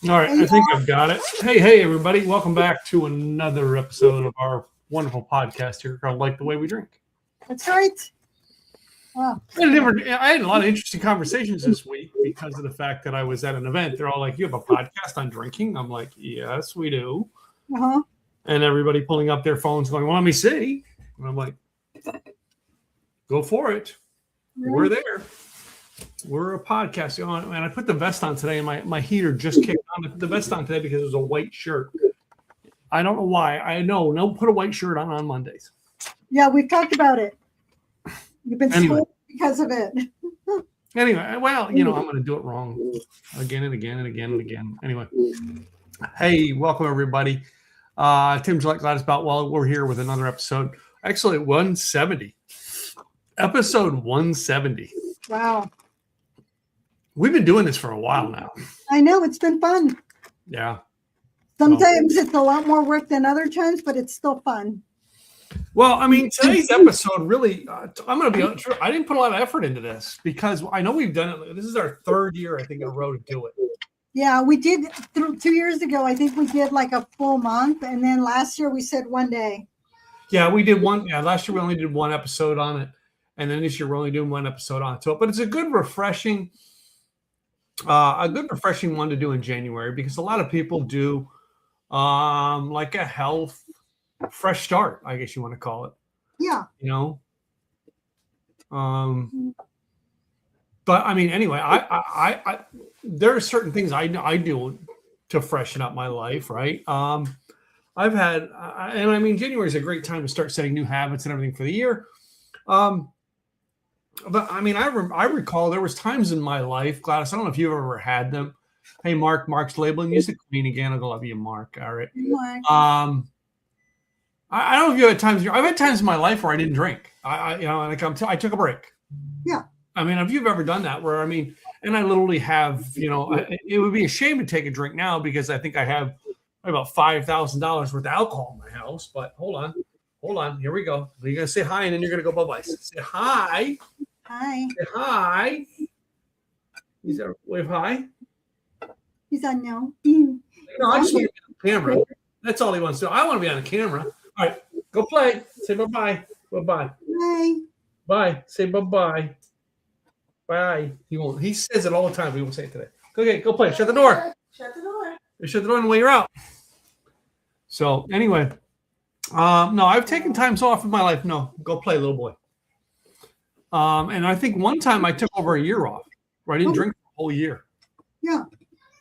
All right, I think I've got it. Hey, everybody. Welcome back to another episode of our wonderful podcast here called Like the Way We Drink. That's right. Wow. I had a lot of interesting conversations this week because of the fact that I was at an event. They're all like, you have a podcast on drinking? I'm like, yes, we do. Uh-huh. And everybody pulling up their phones going, well, let me see. And I'm like, go for it. Right. We're there. We're a podcast. And I put the vest on today, and my heater just kicked on. I put the vest on today because it was a white shirt. I don't know why. I know. No, put a white shirt on Mondays. Yeah, we've talked about it. You've been spoiled because of it. Anyway, well, I'm going to do it wrong again and again and again and again. Anyway. Hey, welcome, everybody. Tim Gillette, Gladys Boutwell. We're here with another episode. Actually, 170. Episode 170. Wow. We've been doing this for a while now. I know. It's been fun. Yeah. Sometimes it's a lot more work than other times, but it's still fun. Well, I mean, today's episode really, I'm going to be honest, I didn't put a lot of effort into this because I know we've done it. This is our third year, I think, in a row to do it. Yeah, we did 2 years ago. I think we did like a full month. And then last year we said one day. Yeah, we did one. Yeah, last year we only did one episode on it. And then this year we're only doing one episode on it. But it's a good, refreshing one to do in January because a lot of people do like a health fresh start, I guess you want to call it. Yeah. But I mean, anyway, I there are certain things I do to freshen up my life, right? I've had, and I mean, January is a great time to start setting new habits and everything for the year. But I mean, I recall there was times in my life, Gladys, I don't know if you've ever had them. Hey, Mark's labeling music queen again. I'll love you, Mark. All right. I don't know if you had times. I've had times in my life where I didn't drink. I took a break. Yeah. I mean, if you've ever done that, where I mean, and I literally have, it would be a shame to take a drink now because I think I have about $5,000 worth of alcohol in my house. But hold on, here we go. You're gonna say hi, and then you're gonna go bye-bye. Say hi. Hi. Say hi. He's there. Wave hi. He's on now. No, I just want to be on camera. That's all he wants to do. I want to be on the camera. All right, go play. Say bye-bye. Bye-bye. Bye. Bye. Say bye-bye. Bye. He won't. He says it all the time. We won't say it today. Okay, go play. Shut the door. Shut the door. Shut the door and wait, you're out. So anyway, no, I've taken times off in my life. No, go play, little boy. And I think one time I took over a year off where I didn't drink the whole year. Yeah.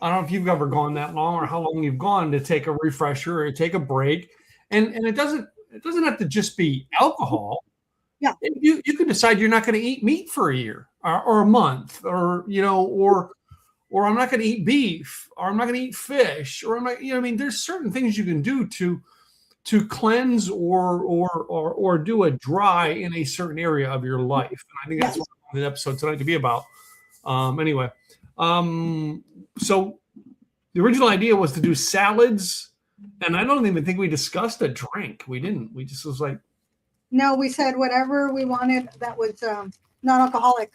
I don't know if you've ever gone that long or how long you've gone to take a refresher or take a break. And it doesn't have to just be alcohol. Yeah. You could decide you're not going to eat meat for a year or a month or I'm not going to eat beef or I'm not going to eat fish or I'm not, I mean, there's certain things you can do to cleanse or do a dry in a certain area of your life. And I think that's what the episode tonight to be about. Anyway. So the original idea was to do salads, and I don't even think we discussed a drink. We didn't. We just was like, no, we said whatever we wanted that was non-alcoholic.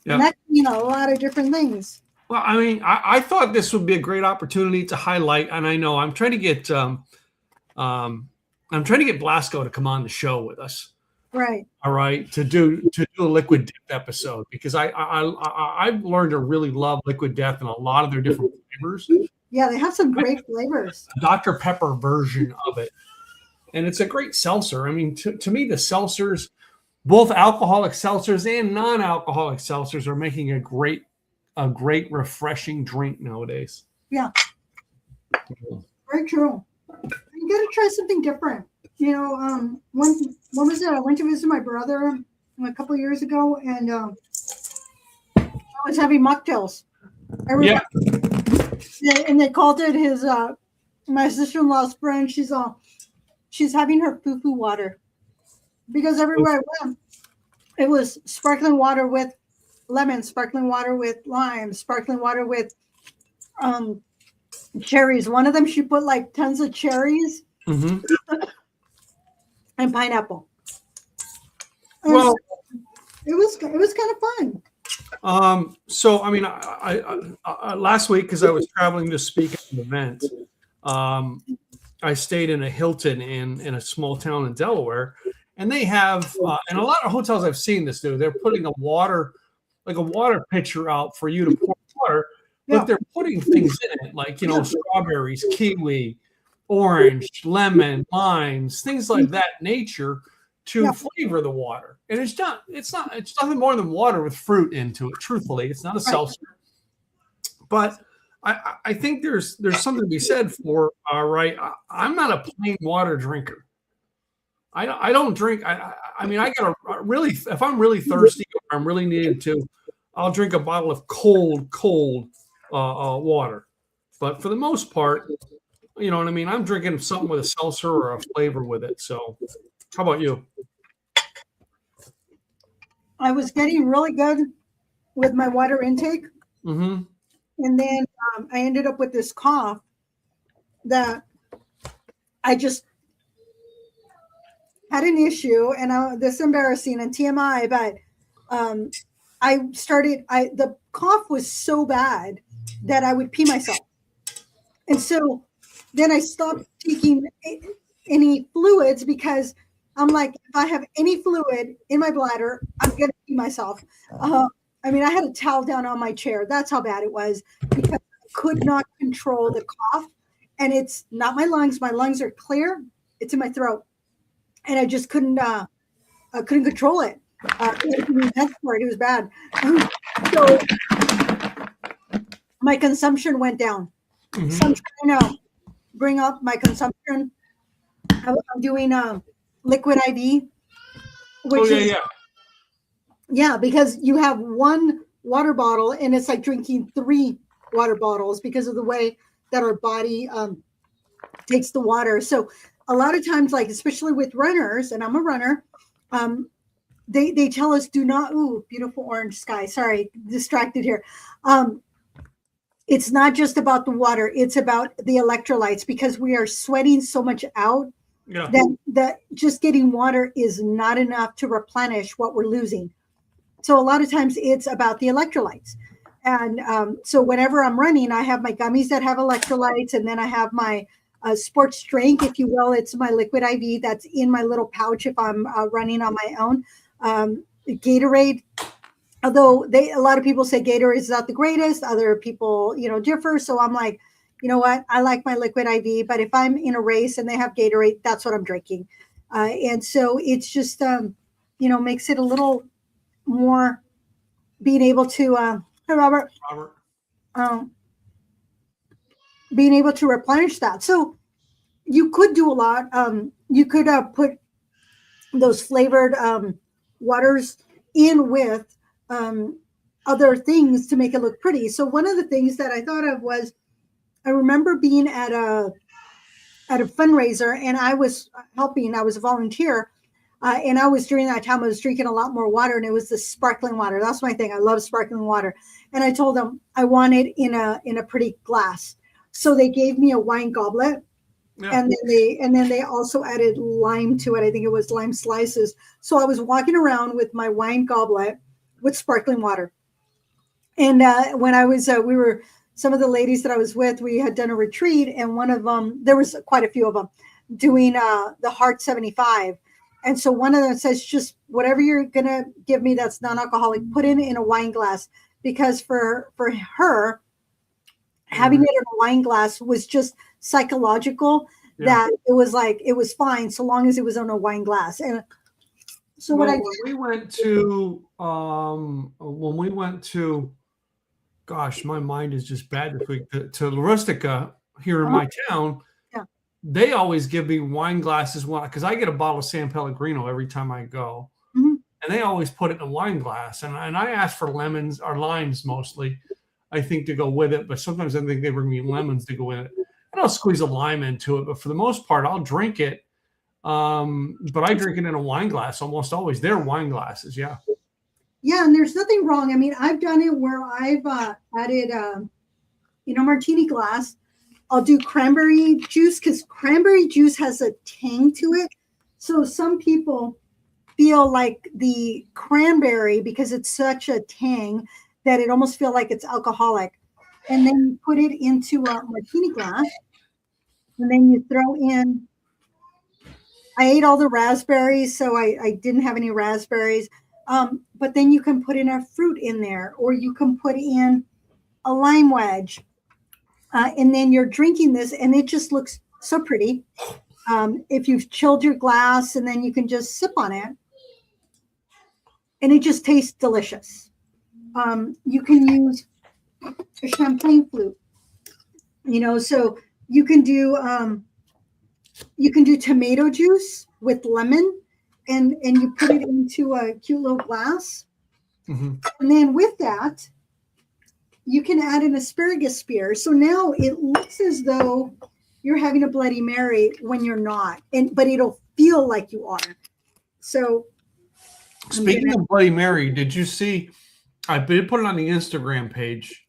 Yeah. And that's, a lot of different things. Well, I mean, I thought this would be a great opportunity to highlight, and I know I'm trying to get Blasco to come on the show with us. Right. All right. To do a liquid death episode because I've learned to really love liquid death and a lot of their different flavors. Yeah, they have some great flavors. Dr. Pepper version of it. And it's a great seltzer. I mean, to me, the seltzers, both alcoholic seltzers and non-alcoholic seltzers are making a great refreshing drink nowadays. Yeah. Very true. You got to try something different. When was it? I went to visit my brother a couple of years ago, and I was having mocktails. And they called it his. My sister-in-law's friend. She's having her foo-foo water, because everywhere I went, it was sparkling water with lemon, sparkling water with lime, sparkling water with cherries. One of them, she put like tons of cherries. Mm-hmm. And pineapple. Well, it was kind of fun. So I mean, I last week because I was traveling to speak at recent event. I stayed in a Hilton in a small town in Delaware, and they have and a lot of hotels I've seen this do. They're putting a water pitcher out for you to pour water, but they're putting things in it like strawberries, kiwi, orange, lemon, limes, things like that nature to flavor the water. And it's nothing more than water with fruit into it. Truthfully, it's not a seltzer, but I think there's something to be said for right. I'm not a plain water drinker. I don't drink. I mean, I gotta really, if I'm really thirsty or I'm really needed to, I'll drink a bottle of cold water. But for the most part, you know what I mean? I'm drinking something with a seltzer or a flavor with it. So how about you? I was getting really good with my water intake. Mm-hmm. And then I ended up with this cough that I just had an issue, and this is embarrassing and TMI, but the cough was so bad that I would pee myself. And so then I stopped taking any fluids because I'm like, if I have any fluid in my bladder, I'm going to pee myself. I mean, I had a towel down on my chair. That's how bad it was because I could not control the cough. And it's not my lungs. My lungs are clear. It's in my throat. And I just couldn't control it. It was bad. So my consumption went down. Mm-hmm. So I'm trying to bring up my consumption. I'm doing liquid IV, which yeah, because you have one water bottle and it's like drinking 3 water bottles because of the way that our body takes the water. So a lot of times, like especially with runners, and I'm a runner, they tell us do not. Ooh, beautiful orange sky. Sorry, distracted here. It's not just about the water; it's about the electrolytes because we are sweating so much out that just getting water is not enough to replenish what we're losing. So a lot of times it's about the electrolytes. And so whenever I'm running, I have my gummies that have electrolytes, and then I have my sports drink, if you will. It's my liquid IV that's in my little pouch if I'm running on my own. Gatorade, although a lot of people say Gatorade is not the greatest, other people, differ. So I'm like, you know what? I like my liquid IV, but if I'm in a race and they have Gatorade, that's what I'm drinking. And so it's just, makes it a little more being able to, hey, Robert. Being able to replenish that. So you could do a lot. You could put those flavored waters in with other things to make it look pretty. So one of the things that I thought of was, I remember being at a fundraiser and I was helping. I was a volunteer, and during that time I was drinking a lot more water, and it was the sparkling water. That's my thing. I love sparkling water. And I told them I want it in a pretty glass. So they gave me a wine goblet, and then they also added lime to it. I think it was lime slices. So I was walking around with my wine goblet with sparkling water. And when I was, some of the ladies that I was with, we had done a retreat, and one of them, there was quite a few of them, doing the Heart 75. And so one of them says, just whatever you're going to give me that's non-alcoholic, put it in a wine glass, because for her, having it in a wine glass was just psychological, that it was like, it was fine so long as it was in a wine glass. And so when we went to, gosh, my mind is just bad this week, to La Rustica here in my town. They always give me wine glasses because I get a bottle of San Pellegrino every time I go. Mm-hmm. And they always put it in a wine glass. And I ask for lemons or limes mostly, I think, to go with it. But sometimes I think they bring me lemons to go with it. And I'll squeeze a lime into it. But for the most part, I'll drink it. But I drink it in a wine glass almost always. They're wine glasses, yeah. Yeah, and there's nothing wrong. I mean, I've done it where I've added, martini glass. I'll do cranberry juice because cranberry juice has a tang to it. So some people feel like the cranberry, because it's such a tang, that it almost feels like it's alcoholic. and then you put it into a martini glass, and then you throw in. I ate all the raspberries, so I didn't have any raspberries. But then you can put in a fruit in there, or you can put in a lime wedge, and then you're drinking this, and it just looks so pretty. If you've chilled your glass, and then you can just sip on it, and it just tastes delicious. You can use a champagne flute, so you can do tomato juice with lemon, and you put it into a cute little glass. Mm-hmm. And then with that, you can add an asparagus spear. So now it looks as though you're having a Bloody Mary when you're not, but it'll feel like you are. So speaking of Bloody Mary, did you see? I did put it on the Instagram page.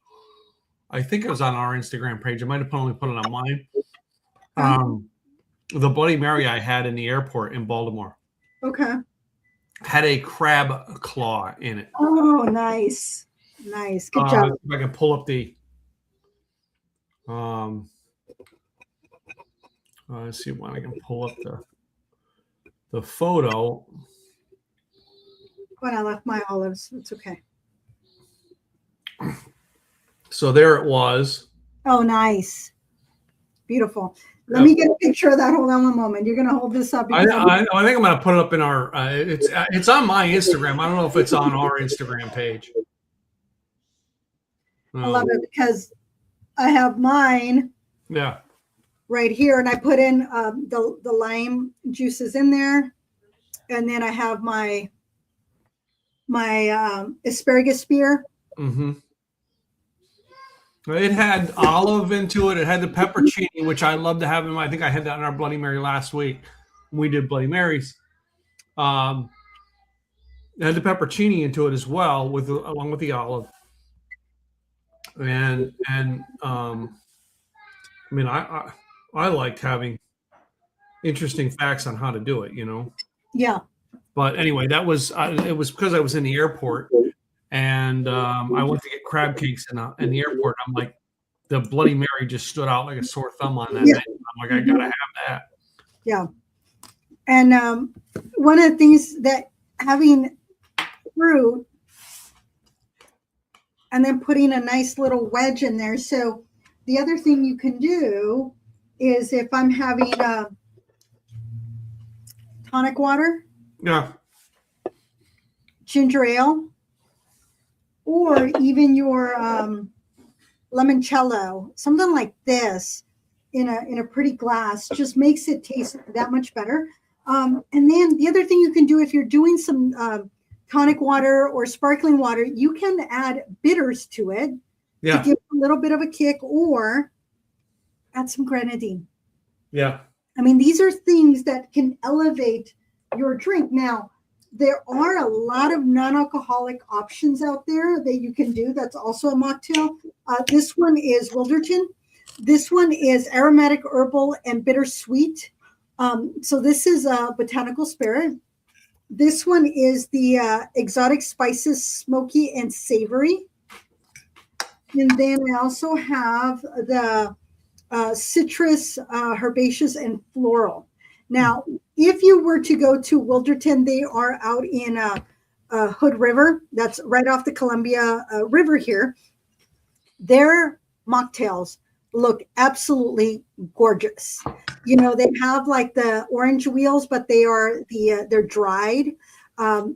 I think it was on our Instagram page. I might have only put it on mine. The Bloody Mary I had in the airport in Baltimore. Okay. Had a crab claw in it. Oh, nice. Nice. Good job. If I can pull up the let's see when I can pull up the photo. But I left my olives. It's okay. So there it was. Oh, nice. Beautiful. Let me get a picture of that. Hold on one moment. You're going to hold this up. I think I'm going to put it up in our. It's on my Instagram. I don't know if it's on our Instagram page. I love it because I have mine. Yeah. Right here, and I put in the lime juices in there, and then I have my asparagus spear. Mm-hmm. It had olive into it. It had the peppercini, which I love to have in my. I think I had that in our Bloody Mary last week when we did Bloody Marys. It had the peppercini into it as well, along with the olive. And I mean, I liked having interesting facts on how to do it, Yeah. But anyway, that was it was because I was in the airport. And I went to get crab cakes in the airport. I'm like, the Bloody Mary just stood out like a sore thumb on that. Yeah. Night. I'm like, I gotta have that. Yeah. And one of the things that having fruit and then putting a nice little wedge in there. So the other thing you can do is if I'm having tonic water, Yeah, ginger ale, or even your limoncello, something like this in a pretty glass, just makes it taste that much better. And then the other thing you can do if you're doing some tonic water or sparkling water, you can add bitters to it to give a little bit of a kick, or add some grenadine. Yeah. I mean, these are things that can elevate your drink. Now, there are a lot of non-alcoholic options out there that you can do. That's also a mocktail. This one is Wilderton. This one is aromatic, herbal, and bittersweet. So this is a botanical spirit. This one is the exotic spices, smoky and savory. And then I also have the citrus, herbaceous, and floral. Now, if you were to go to Wilderton, they are out in Hood River. That's right off the Columbia River here. Their mocktails look absolutely gorgeous. They have like the orange wheels, but they're dried.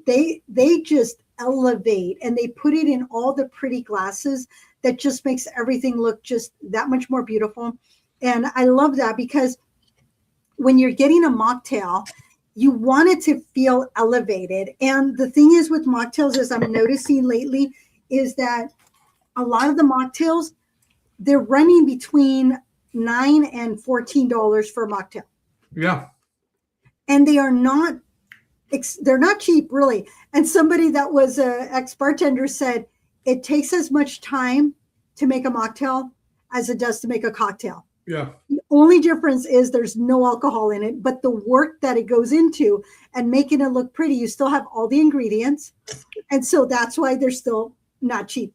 They just elevate, and they put it in all the pretty glasses that just makes everything look just that much more beautiful. And I love that because when you're getting a mocktail, you want it to feel elevated. And the thing is with mocktails, as I'm noticing lately, is that a lot of the mocktails, they're running between $9 and $14 for a mocktail. Yeah. And they're not cheap, really. And somebody that was an ex-bartender said, it takes as much time to make a mocktail as it does to make a cocktail. Yeah. The only difference is there's no alcohol in it, but the work that it goes into and making it look pretty, you still have all the ingredients. And so that's why they're still not cheap.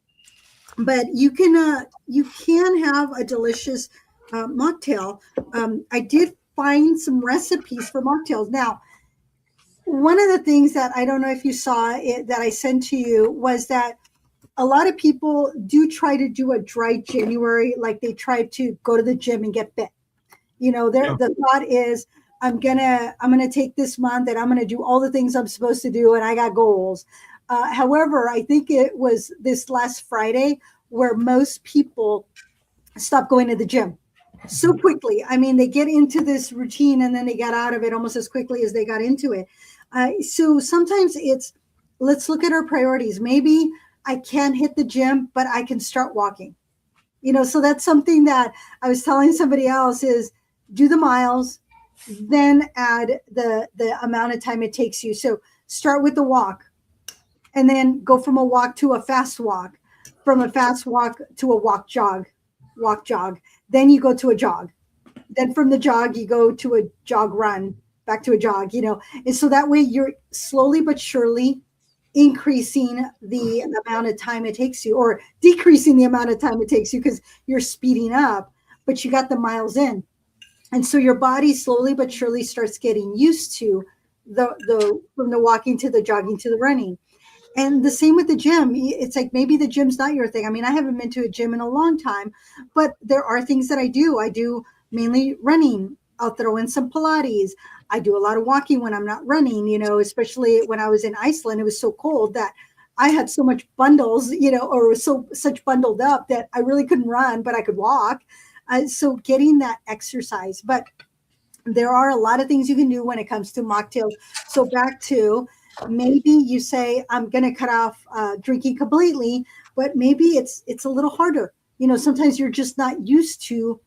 but you can have a delicious mocktail. I did find some recipes for mocktails. Now, one of the things that I don't know if you saw it that I sent to you was that a lot of people do try to do a dry January, like they try to go to the gym and get fit. Yeah. The thought is I'm gonna take this month and I'm gonna do all the things I'm supposed to do, and I got goals. However, I think it was this last Friday where most people stop going to the gym so quickly. I mean, they get into this routine and then they get out of it almost as quickly as they got into it. So sometimes it's, let's look at our priorities. Maybe I can't hit the gym, but I can start walking. So that's something that I was telling somebody else is do the miles, then add the amount of time it takes you. So start with the walk and then go from a walk to a fast walk, from a fast walk to a walk jog. Then you go to a jog. Then from the jog, you go to a jog run, back to a jog. And so that way you're slowly but surely increasing the amount of time it takes you or decreasing the amount of time it takes you because you're speeding up, but you got the miles in. And so your body slowly but surely starts getting used to the from the walking to the jogging to the running. And the same with the gym. It's like maybe the gym's not your thing. I mean, I haven't been to a gym in a long time, but there are things that I do. I do mainly running. I'll throw in some Pilates. I do a lot of walking when I'm not running, especially when I was in Iceland. It was so cold that I had so much bundles, or was such bundled up that I really couldn't run, but I could walk. So getting that exercise. But there are a lot of things you can do when it comes to mocktails. So back to maybe you say, I'm going to cut off drinking completely, but maybe it's a little harder. Sometimes you're just not used to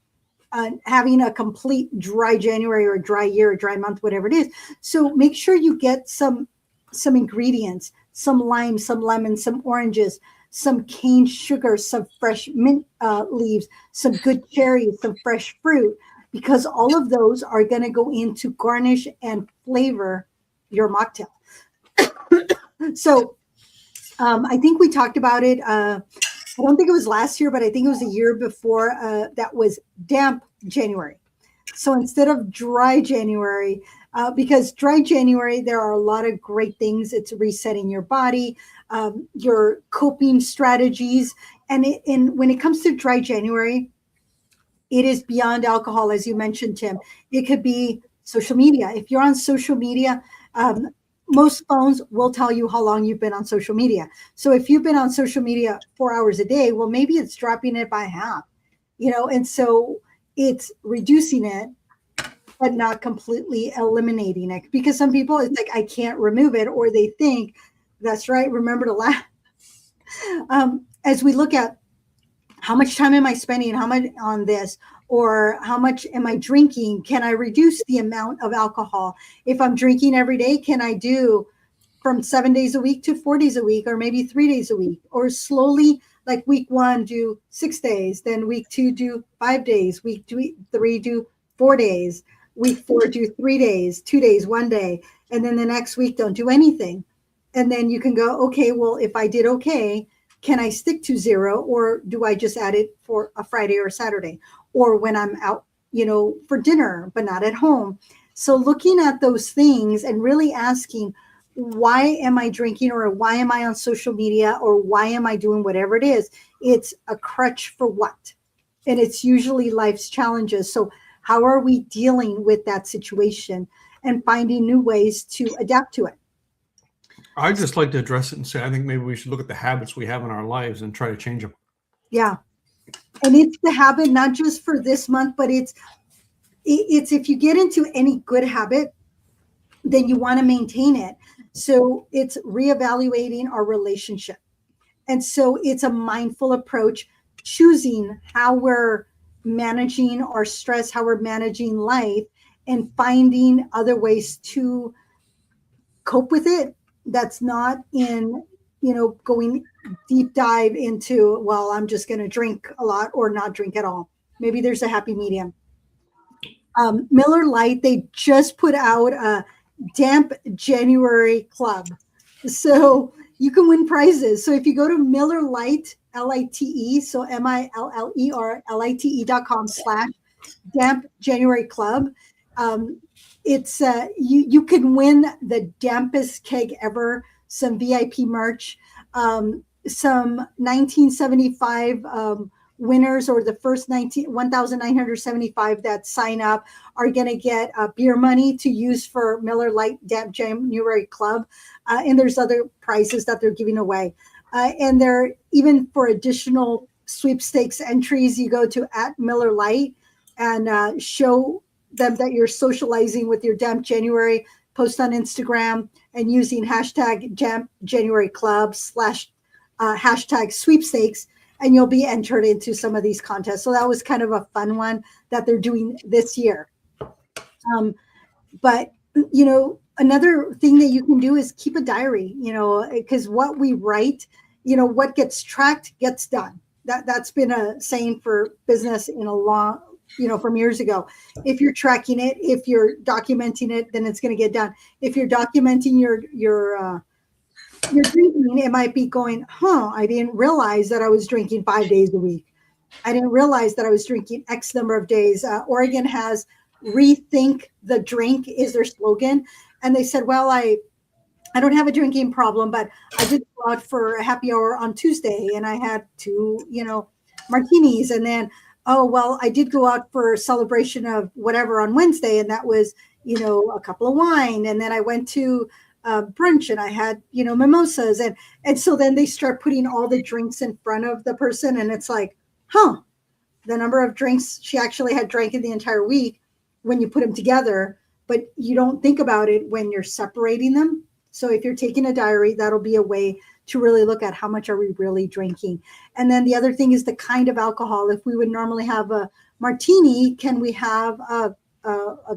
having a complete dry January or dry year or dry month, whatever it is. So make sure you get some ingredients, some lime, some lemon, some oranges, some cane sugar, some fresh mint leaves, some good cherries, some fresh fruit, because all of those are going to go in to garnish and flavor your mocktail. So I think we talked about it. I don't think it was last year, but I think it was a year before. That was damp January. So instead of dry January, because dry January, there are a lot of great things. It's resetting your body, your coping strategies. And when it comes to dry January, it is beyond alcohol, as you mentioned, Tim. It could be social media. If you're on social media, most phones will tell you how long you've been on social media. So if you've been on social media 4 hours a day, well, maybe it's dropping it by half, and so it's reducing it, but not completely eliminating it. Because some people, it's like, I can't remove it, or they think, that's right, remember to laugh. As we look at how much time am I spending, how much on this, or how much am I drinking? Can I reduce the amount of alcohol? If I'm drinking every day, can I do from 7 days a week to 4 days a week, or maybe 3 days a week, or slowly, like week 1, do 6 days, then week 2, do 5 days, week 3, do 4 days, week 4, do 3 days, 2 days, 1 day, and then the next week, don't do anything. And then you can go, okay, well, if I did okay, can I stick to 0, or do I just add it for a Friday or Saturday, or when I'm out, for dinner, but not at home? So looking at those things and really asking, why am I drinking, or why am I on social media, or why am I doing whatever it is? It's a crutch for what? And it's usually life's challenges. So how are we dealing with that situation and finding new ways to adapt to it? I'd just like to address it and say, I think maybe we should look at the habits we have in our lives and try to change them. Yeah. And it's the habit, not just for this month, but it's if you get into any good habit, then you want to maintain it. So it's reevaluating our relationship. And so it's a mindful approach, choosing how we're managing our stress, how we're managing life, and finding other ways to cope with it. That's not in, going deep dive into, well, I'm just going to drink a lot or not drink at all. Maybe there's a happy medium. Miller Lite, they just put out a Damp January Club. So you can win prizes. So if you go to Miller Lite MILLERLITE, so MILLERLITE.com/Damp January Club. It's you can win the dampest keg ever, some VIP merch, some 1975 winners, or the first 1,975 that sign up are going to get beer money to use for Miller Lite Damp January Club, and there's other prizes that they're giving away, and they're even for additional sweepstakes entries. You go to @Miller Lite and show them that you're socializing with your Damp January, post on Instagram and using hashtag Damp January Club / hashtag sweepstakes, and you'll be entered into some of these contests. So that was kind of a fun one that they're doing this year. But, another thing that you can do is keep a diary, because what we write, what gets tracked gets done. That's been a saying for business in a long, from years ago. If you're tracking it, if you're documenting it, then it's going to get done. If you're documenting your drinking, it might be going, I didn't realize that I was drinking 5 days a week. I didn't realize that I was drinking X number of days. Oregon has rethink the drink is their slogan. And they said, well, I don't have a drinking problem, but I did go out for a happy hour on Tuesday and I had 2, martinis. And then, I did go out for a celebration of whatever on Wednesday. And that was, a couple of wine. And then I went to brunch and I had, mimosas. And so then they start putting all the drinks in front of the person. And it's like, the number of drinks she actually had drank in the entire week when you put them together, but you don't think about it when you're separating them. So if you're taking a diary, that'll be a way to really look at how much are we really drinking. And then the other thing is the kind of alcohol. If we would normally have a martini, can we have a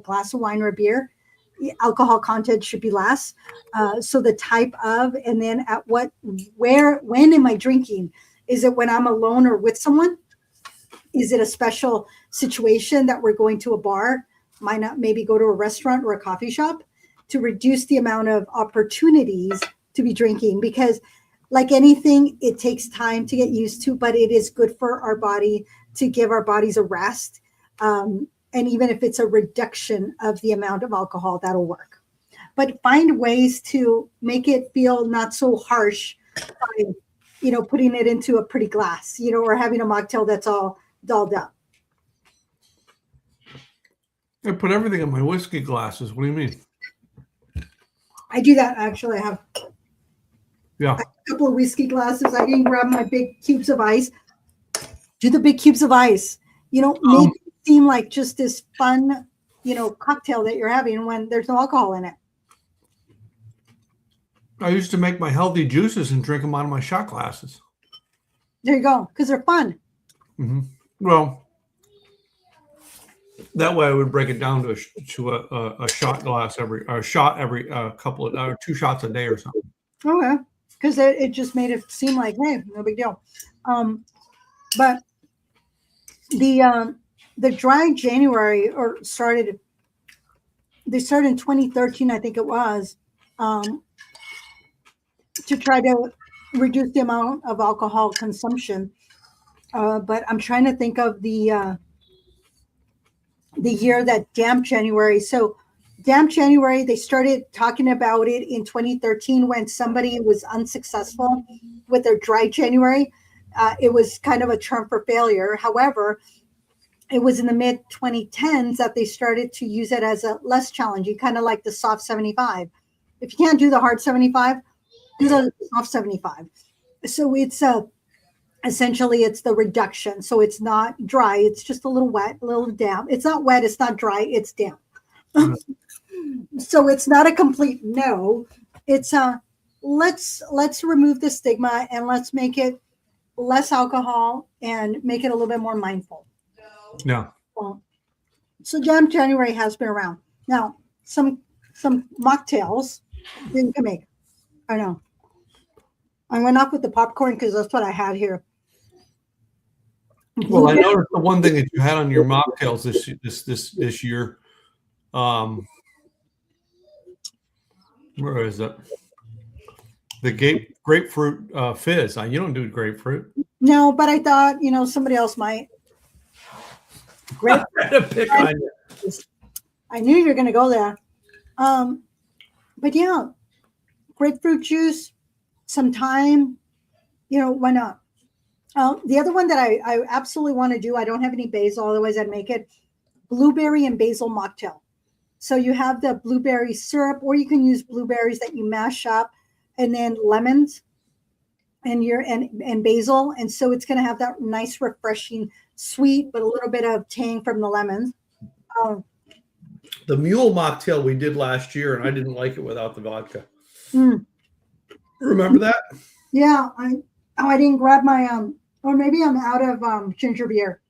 glass of wine or a beer? The alcohol content should be less. So the type of, and then when am I drinking? Is it when I'm alone or with someone? Is it a special situation that we're going to a bar? Might not maybe go to a restaurant or a coffee shop, to reduce the amount of opportunities to be drinking, because like anything, it takes time to get used to, but it is good for our body to give our bodies a rest. And even if it's a reduction of the amount of alcohol, that'll work. But find ways to make it feel not so harsh by, putting it into a pretty glass, or having a mocktail that's all dolled up. I put everything in my whiskey glasses. What do you mean? I do that, actually. I have a couple of whiskey glasses. I can grab my big cubes of ice. Do the big cubes of ice. Make it seem like just this fun, cocktail that you're having when there's no alcohol in it. I used to make my healthy juices and drink them out of my shot glasses. There you go, because they're fun. Mm-hmm. Well, that way I would break it down to a shot glass every couple of 2 shots a day or something. Okay, because it just made it seem like, hey, no big deal. But the dry January started in 2013, I think it was, to try to reduce the amount of alcohol consumption. But I'm trying to think of the year that Damp January. So Damp January, they started talking about it in 2013 when somebody was unsuccessful with their dry January. It was kind of a term for failure. However, it was in the mid 2010s that they started to use it as a less challenging, kind of like the soft 75. If you can't do the hard 75, do the soft 75. So it's essentially it's the reduction. So it's not dry. It's just a little wet, a little damp. It's not wet. It's not dry. It's damp. So it's not a complete no. It's let's remove the stigma and let's make it less alcohol and make it a little bit more mindful. Yeah. So Damp January has been around. Now, some mocktails didn't make. I know. I went off with the popcorn because that's what I had here. Well, I noticed the one thing that you had on your mocktails this year. Where is it? The grapefruit fizz. You don't do grapefruit. No, but I thought, somebody else might. Great. To pick on you. I knew you were going to go there. But yeah, grapefruit juice, some thyme, why not? The other one that I absolutely want to do, I don't have any basil, otherwise I'd make it, blueberry and basil mocktail. So you have the blueberry syrup, or you can use blueberries that you mash up, and then lemons and basil. And so it's going to have that nice, refreshing, sweet, but a little bit of tang from the lemons. The mule mocktail we did last year, and I didn't like it without the vodka. Remember that? Yeah, I didn't grab my or maybe I'm out of ginger beer.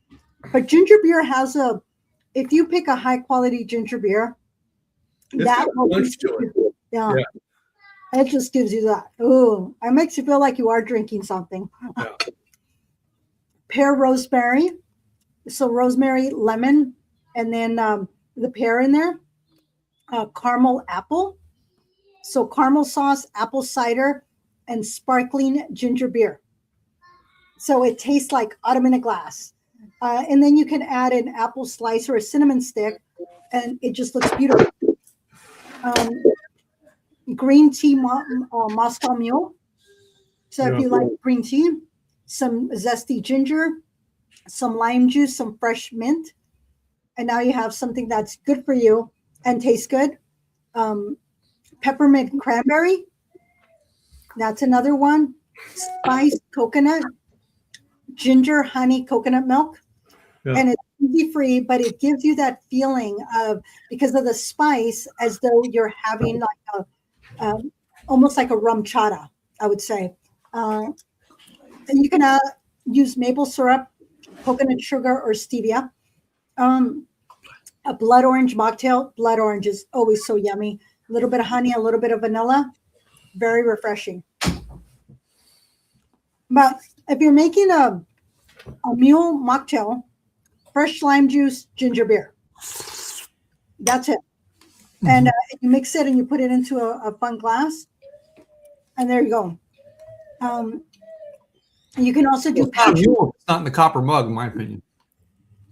But ginger beer has if you pick a high quality ginger beer, that will yeah. It just gives you that. Ooh, it makes you feel like you are drinking something. Yeah. Pear rosemary. So rosemary, lemon, and then the pear in there. Caramel apple. So caramel sauce, apple cider, and sparkling ginger beer. So it tastes like autumn in a glass. And then you can add an apple slice or a cinnamon stick, and it just looks beautiful. Green tea Moscow Mule. So if you like green tea, some zesty ginger, some lime juice, some fresh mint. And now you have something that's good for you and tastes good. Peppermint cranberry. That's another one. Spiced coconut. Ginger, honey, coconut milk. Yeah. And it's easy free, but it gives you that feeling of, because of the spice, as though you're having like almost like a rum chata, I would say. And you can use maple syrup, coconut sugar, or stevia. A blood orange mocktail. Blood orange is always so yummy. A little bit of honey, a little bit of vanilla. Very refreshing. But if you're making a mule mocktail, fresh lime juice, ginger beer. That's it. Mm-hmm. And you mix it and you put it into a fun glass. And there you go. You can also do mule. It's not in the copper mug, in my opinion.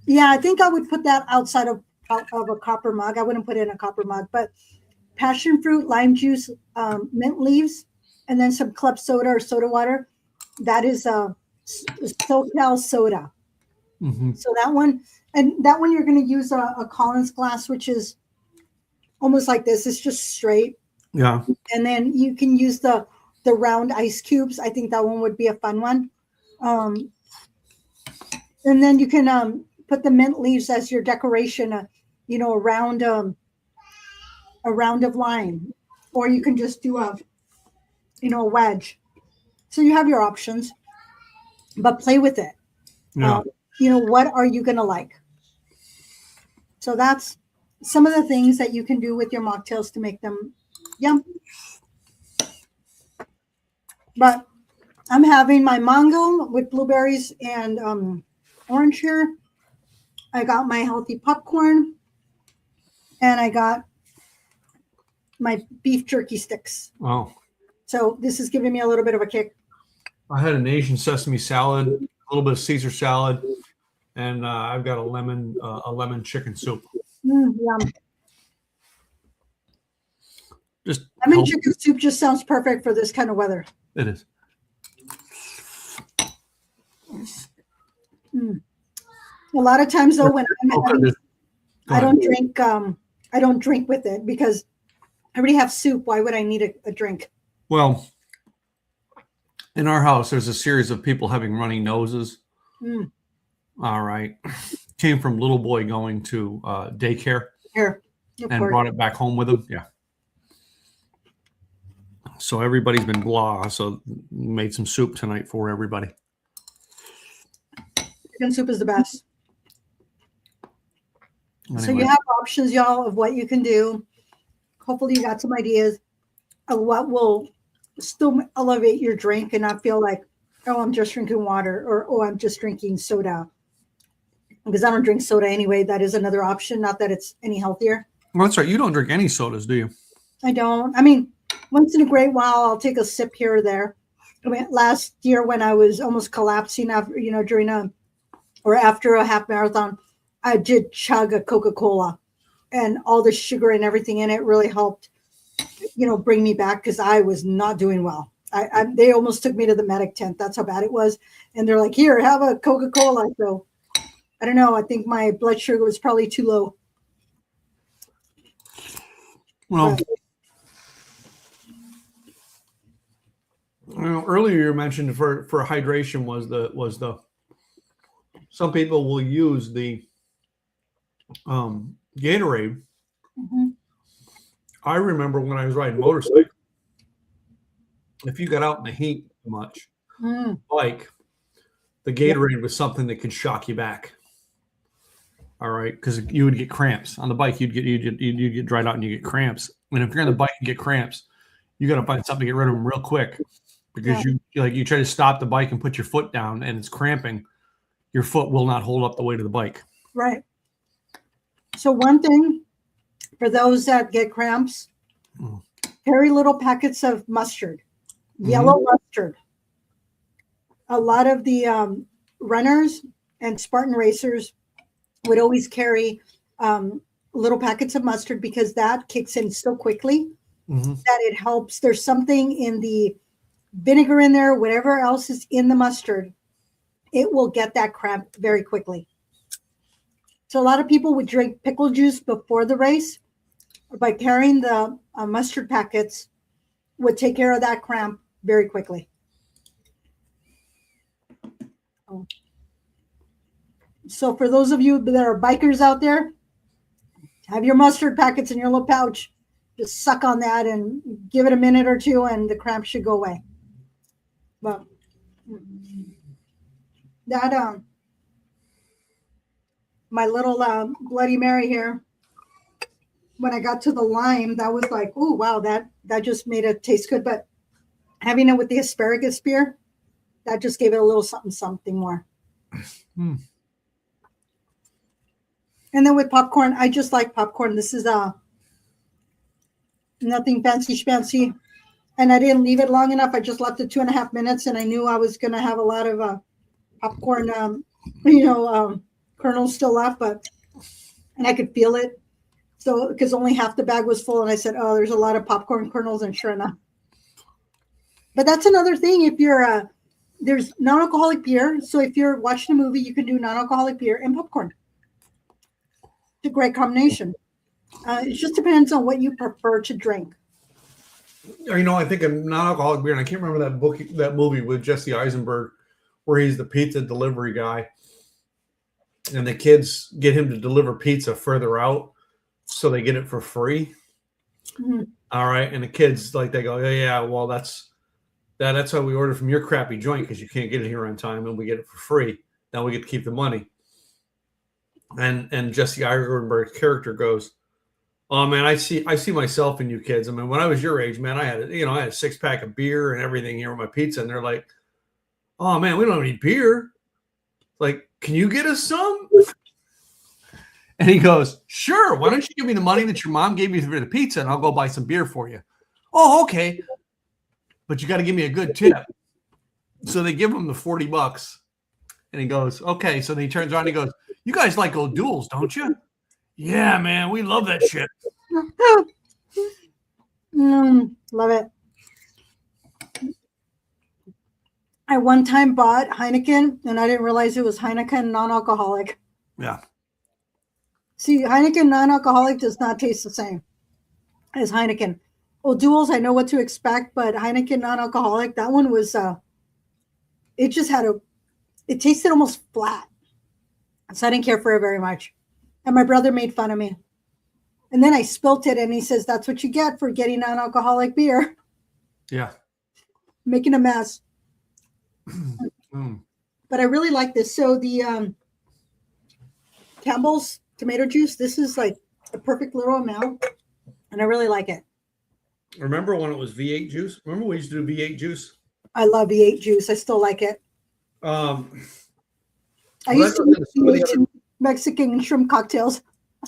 Yeah, I think I would put that outside of a copper mug. I wouldn't put it in a copper mug. But passion fruit, lime juice, mint leaves, and then some club soda or soda water. That is SoCal soda. Mm-hmm. So that one you're going to use a Collins glass, which is almost like this. It's just straight. Yeah. And then you can use the round ice cubes. I think that one would be a fun one. And then you can put the mint leaves as your decoration. A round of lime, or you can just do a wedge. So you have your options, but play with it. Yeah. What are you going to like? So that's some of the things that you can do with your mocktails to make them yum. But I'm having my mango with blueberries and orange here. I got my healthy popcorn, and I got my beef jerky sticks. Wow. So this is giving me a little bit of a kick. I had an Asian sesame salad, a little bit of Caesar salad, and I've got a lemon chicken soup. Yum. Lemon chicken soup just sounds perfect for this kind of weather. It is. A lot of times, though, when I don't drink with it because I already have soup. Why would I need a drink? Well, in our house, there's a series of people having runny noses. All right. Came from little boy going to daycare and brought it back home with him. Yeah. So everybody's been blah. So made some soup tonight for everybody. Chicken soup is the best. Anyway. So you have options, y'all, of what you can do. Hopefully you got some ideas of what will still elevate your drink and not feel like, oh, I'm just drinking water, or, oh, I'm just drinking soda. Because I don't drink soda anyway. That is another option. Not that it's any healthier. Well, that's right. You don't drink any sodas, do you? I don't. I mean, once in a great while, I'll take a sip here or there. I mean, last year when I was almost collapsing after, during after a half marathon, I did chug a Coca-Cola, and all the sugar and everything in it really helped, bring me back because I was not doing well. They almost took me to the medic tent. That's how bad it was. And they're like, here, have a Coca-Cola. So I don't know. I think my blood sugar was probably too low. Well, earlier you mentioned for hydration was the some people will use the Gatorade. Mm-hmm. I remember when I was riding motorcycle, if you got out in the heat too much, like the Gatorade was something that could shock you back. All right, because you would get cramps on the bike. You'd get dried out and you get cramps. And if you're on the bike and get cramps, you got to find something to get rid of them real quick, because you try to stop the bike and put your foot down and it's cramping. Your foot will not hold up the weight of the bike. Right. So one thing for those that get cramps, carry little packets of mustard, yellow mustard. A lot of the runners and Spartan racers would always carry little packets of mustard because that kicks in so quickly that it helps. There's something in the vinegar in there, whatever else is in the mustard, it will get that cramp very quickly. So a lot of people would drink pickle juice before the race. By carrying the mustard packets, would take care of that cramp very quickly. So for those of you that are bikers out there, have your mustard packets in your little pouch. Just suck on that and give it a minute or two, and the cramp should go away. But that my little Bloody Mary here, when I got to the lime, that was like, oh wow, that just made it taste good. But having it with the asparagus spear, that just gave it a little something more. And then with popcorn, I just like popcorn. This is nothing fancy. And I didn't leave it long enough. I just left it 2.5 minutes, and I knew I was going to have a lot of popcorn, kernels still left, and I could feel it. So, because only half the bag was full, and I said, "Oh, there's a lot of popcorn kernels," and sure enough. But that's another thing. If you're there's non-alcoholic beer, so if you're watching a movie, you can do non-alcoholic beer and popcorn. It's a great combination. It just depends on what you prefer to drink. I think a non-alcoholic beer, and I can't remember that movie with Jesse Eisenberg, where he's the pizza delivery guy, and the kids get him to deliver pizza further out, so they get it for free. All right, and the kids they go, yeah, well that's why we order from your crappy joint, because you can't get it here on time, and we get it for free. Now we get to keep the money. And Jesse Eisenberg's character goes, "Oh man, I see myself in you kids. I mean, when I was your age, man, I had a 6-pack of beer and everything here with my pizza." And they're like, "Oh man, we don't need beer. Like, can you get us some?" And he goes, "Sure. Why don't you give me the money that your mom gave you for the pizza, and I'll go buy some beer for you." "Oh, okay. But you got to give me a good tip." So they give him the $40, and he goes, "Okay." So then he turns around and he goes, "You guys like old duels, don't you?" "Yeah, man, we love that shit." Love it. I one time bought Heineken, and I didn't realize it was Heineken non-alcoholic. Yeah. See, Heineken non-alcoholic does not taste the same as Heineken. O'Doul's, I know what to expect, but Heineken non-alcoholic, that one was, it tasted almost flat. So I didn't care for it very much. And my brother made fun of me. And then I spilt it, and he says, "That's what you get for getting non-alcoholic beer." Yeah. Making a mess. But I really like this. So the Campbell's tomato juice, this is like a perfect little amount, and I really like it. Remember when it was V8 juice? Remember we used to do V8 juice? I love V8 juice. I still like it. I used to make Mexican shrimp cocktails.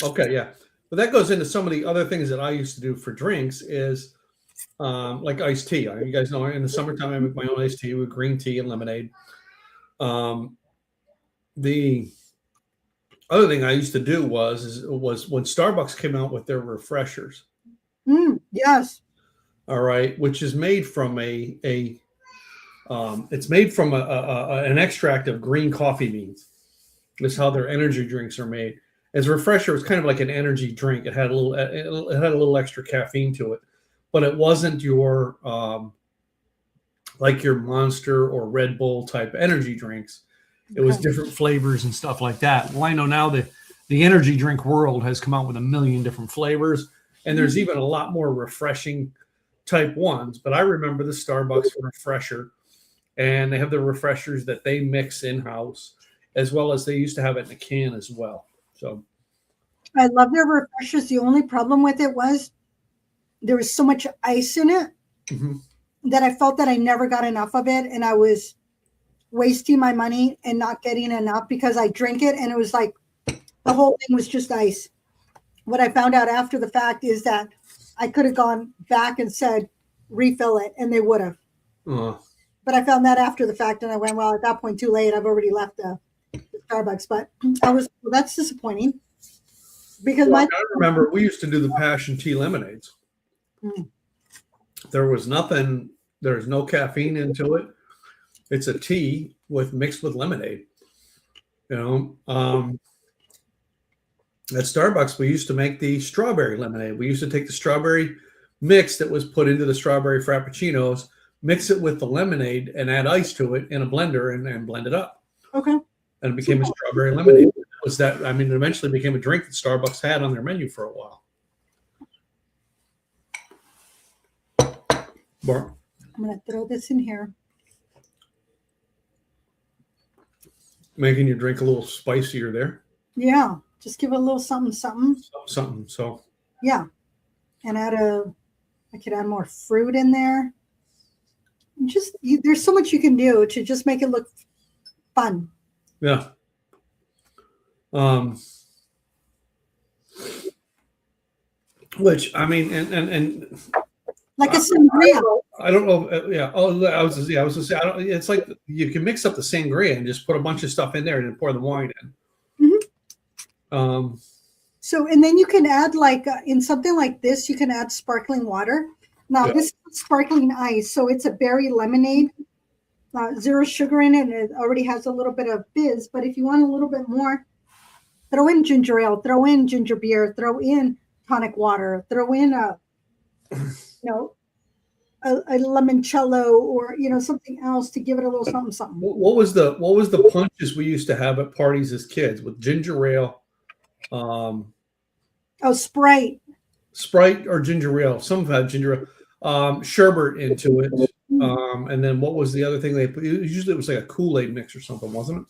Okay, yeah. But that goes into some of the other things that I used to do for drinks is like iced tea. You guys know in the summertime I make my own iced tea with green tea and lemonade. The other thing I used to do was when Starbucks came out with their refreshers. Yes. All right, which is made from it's made from an extract of green coffee beans. That's how their energy drinks are made. As a refresher, it's kind of like an energy drink. It had a little extra caffeine to it, but it wasn't your like your Monster or Red Bull type energy drinks. It was different flavors and stuff like that. Well, I know now that the energy drink world has come out with a million different flavors, and there's even a lot more refreshing type ones. But I remember the Starbucks refresher, and they have the refreshers that they mix in-house, as well as they used to have it in a can as well. So I love their refreshers. The only problem with it was there was so much ice in it that I felt that I never got enough of it, and I was wasting my money and not getting enough because I drink it and it was like the whole thing was just ice. What I found out after the fact is that I could have gone back and said refill it, and they would have. But I found that after the fact, and I went, well, at that point, too late. I've already left the Starbucks. But that's disappointing because I remember we used to do the passion tea lemonades. There was nothing. There's no caffeine into it. It's a tea mixed with lemonade. At Starbucks, we used to make the strawberry lemonade. We used to take the strawberry mix that was put into the strawberry frappuccinos, mix it with the lemonade, and add ice to it in a blender and blend it up. Okay. And it became a strawberry lemonade. It eventually became a drink that Starbucks had on their menu for a while. I'm going to throw this in here. Making your drink a little spicier there. Yeah. Just give it a little something. Something. So. Yeah. And I could add more fruit in there. There's so much you can do to just make it look fun. Yeah. Which I mean, and like a sangria. I don't know. Yeah. Oh, I was gonna say. It's like you can mix up the sangria and just put a bunch of stuff in there and then pour the wine in. So, and then you can add in something like this, you can add sparkling water. Now, this is sparkling ice, so it's a berry lemonade, 0 sugar in it, and it already has a little bit of fizz. But if you want a little bit more, throw in ginger ale, throw in ginger beer, throw in tonic water, throw in a limoncello or something else to give it a little something. What was the punches we used to have at parties as kids with ginger ale? Sprite or ginger ale. Some had ginger ale, sherbet into it, and then what was the other thing they put? Usually it was like a Kool-Aid mix or something, wasn't it?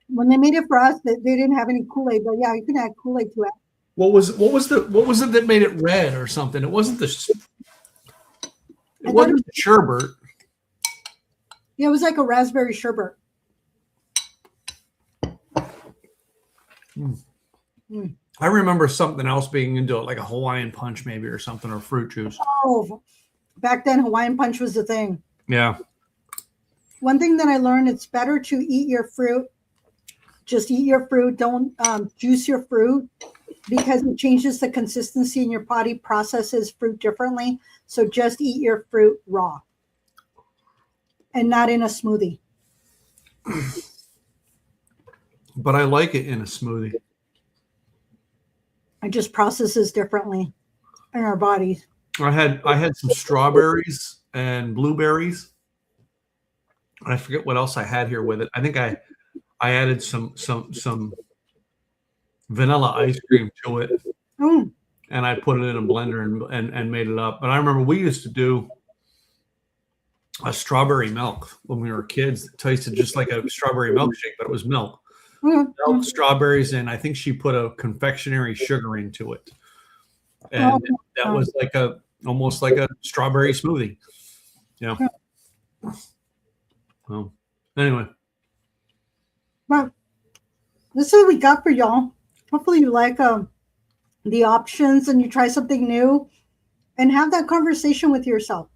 When they made it for us, they didn't have any Kool-Aid, but yeah, you can add Kool-Aid to it. What was it that made it red or something? It wasn't the sherbet. Yeah, it was like a raspberry sherbet. I remember something else being into it, like a Hawaiian punch maybe or something, or fruit juice. Oh, back then Hawaiian punch was the thing. Yeah. One thing that I learned, it's better to eat your fruit. Just eat your fruit. Don't juice your fruit because it changes the consistency and your body processes fruit differently. So just eat your fruit raw and not in a smoothie. But I like it in a smoothie. It just processes differently in our bodies. I had some strawberries and blueberries. I forget what else I had here with it. I think I added some vanilla ice cream to it, and I put it in a blender and made it up. But I remember we used to do a strawberry milk when we were kids. It tasted just like a strawberry milkshake, but it was milk. Milk, strawberries, and I think she put a confectionery sugar into it, and that was almost like a strawberry smoothie. Yeah. Well, anyway. Well, this is what we got for y'all. Hopefully you like the options and you try something new. and have that conversation with yourself.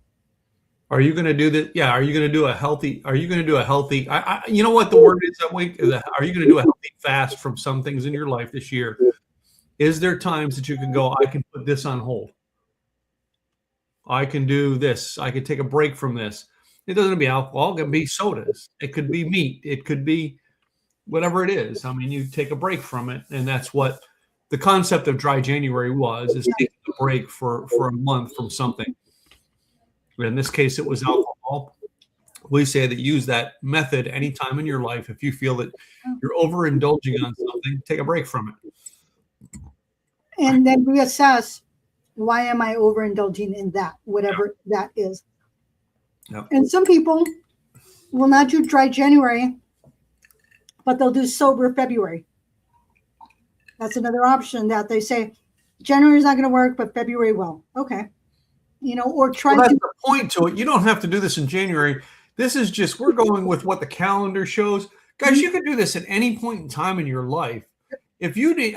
Are you going to do that? Yeah. Are you going to do a healthy? You know what the word is that week? Are you going to do a healthy fast from some things in your life this year? Is there times that you can go, I can put this on hold? I can do this. I can take a break from this. It doesn't be alcohol. It can be sodas. It could be meat. It could be whatever it is. I mean, you take a break from it. And that's what the concept of dry January is taking a break for a month from something. In this case, it was alcohol. We say that use that method anytime in your life. If you feel that you're overindulging on something, take a break from it. And then reassess, why am I overindulging in that, whatever that is? Yep. And some people will not do dry January, but they'll do sober February. That's another option that they say, January is not going to work, but February will. Okay. Or try that's to the point to it. You don't have to do this in January. This is just, we're going with what the calendar shows. Guys, you can do this at any point in time in your life. If you need,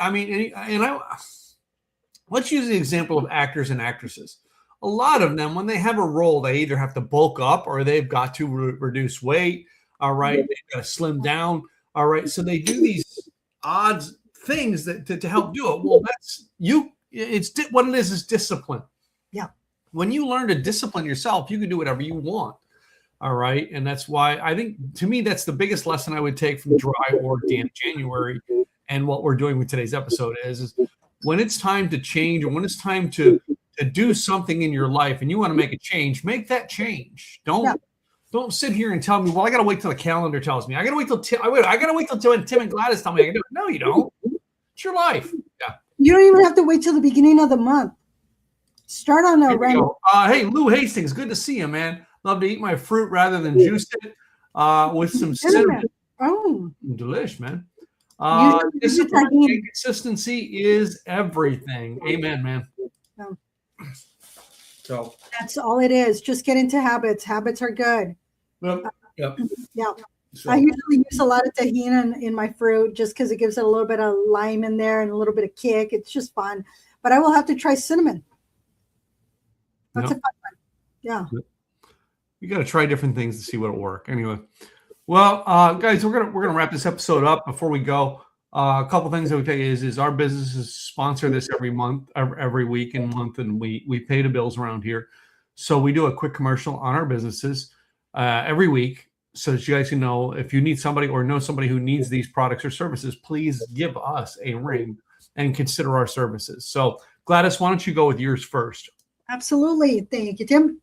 let's use the example of actors and actresses. A lot of them, when they have a role, they either have to bulk up or they've got to reduce weight. All right. They've got to slim down. All right. So they do these odd things to help do it. Well, it's what it is discipline. Yeah. When you learn to discipline yourself, you can do whatever you want. All right. And that's why I think, to me, that's the biggest lesson I would take from dry or damp January. And what we're doing with today's episode is when it's time to change, or when it's time to do something in your life and you want to make a change, make that change. Don't sit here and tell me, well, I got to wait till the calendar tells me. I got to wait till Tim and Gladys tell me I can do it. No, you don't. It's your life. Yeah. You don't even have to wait till the beginning of the month. Start on a random. Hey, Lou Hastings, good to see you, man. Love to eat my fruit rather than juice it with some cinnamon. Oh, delish, man. Discipline and consistency is everything. Amen, man. Yeah. So that's all it is. Just get into habits. Habits are good. Yep. Yeah. So, I usually use a lot of tahini in my fruit just because it gives it a little bit of lime in there and a little bit of kick. It's just fun. But I will have to try cinnamon. That's a fun one. Yeah. You got to try different things to see what'll work. Anyway, well, guys, we're gonna wrap this episode up. Before we go, a couple things that we tell you is our businesses sponsor this every month, every week and month, and we pay the bills around here. So we do a quick commercial on our businesses every week, so that you guys can know if you need somebody or know somebody who needs these products or services. Please give us a ring and consider our services. So Gladys, why don't you go with yours first? Absolutely. Thank you, Tim.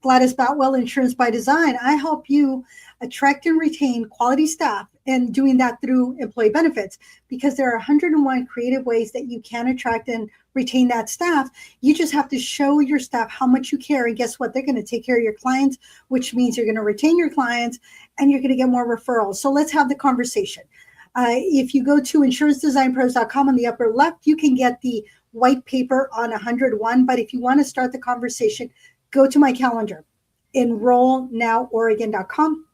Gladys Boutwell, Insurance by Design. I help you attract and retain quality staff, and doing that through employee benefits, because there are 101 creative ways that you can attract and retain that staff. You just have to show your staff how much you care, and guess what? They're going to take care of your clients, which means you're going to retain your clients and you're going to get more referrals. So let's have the conversation. If you go to insurancedesignpros.com on the upper left, you can get the white paper on 101. But if you want to start the conversation, go to my calendar, enrollnoworegon.com.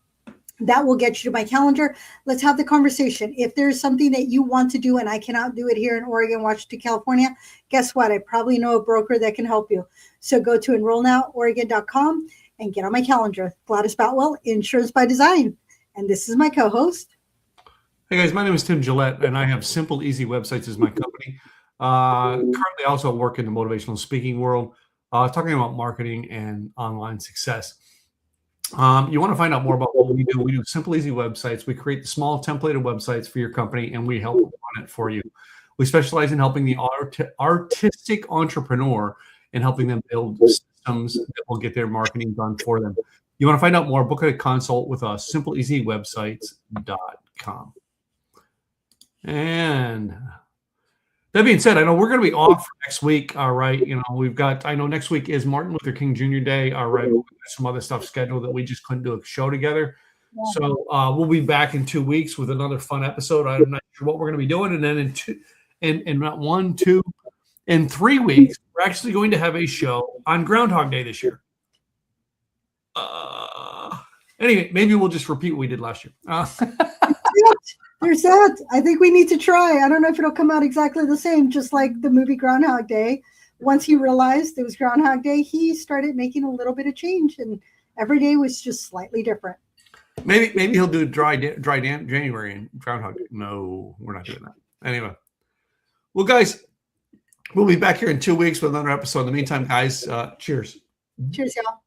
That will get you to my calendar. Let's have the conversation. If there's something that you want to do and I cannot do it here in Oregon, Washington, California, guess what? I probably know a broker that can help you. So go to enrollnoworegon.com and get on my calendar. Gladys Boutwell, Insurance by Design. And this is my co-host. Hey guys, my name is Tim Gillette, and I have Simple Easy Websites as my company. Currently also work in the motivational speaking world, talking about marketing and online success. You want to find out more about what we do. We do Simple Easy Websites. We create the small templated websites for your company, and we help run it for you. We specialize in helping the artistic entrepreneur and helping them build systems that will get their marketing done for them. You want to find out more, book a consult with us, simpleeasywebsites.com. And that being said, I know we're going to be off next week. All right. I know next week is Martin Luther King Jr. Day. All right. We've got some other stuff scheduled that we just couldn't do a show together. Yeah. So we'll be back in 2 weeks with another fun episode. I'm not sure what we're going to be doing. And then in 1, 2, and 3 weeks, we're actually going to have a show on Groundhog Day this year. Anyway, maybe we'll just repeat what we did last year. There's that. I think we need to try. I don't know if it'll come out exactly the same, just like the movie Groundhog Day, once he realized it was Groundhog Day, he started making a little bit of change, and every day was just slightly different. Maybe he'll do dry January and Groundhog Day. No, we're not doing that. Anyway, well, guys, we'll be back here in 2 weeks with another episode. In the meantime, guys, cheers. Cheers, y'all.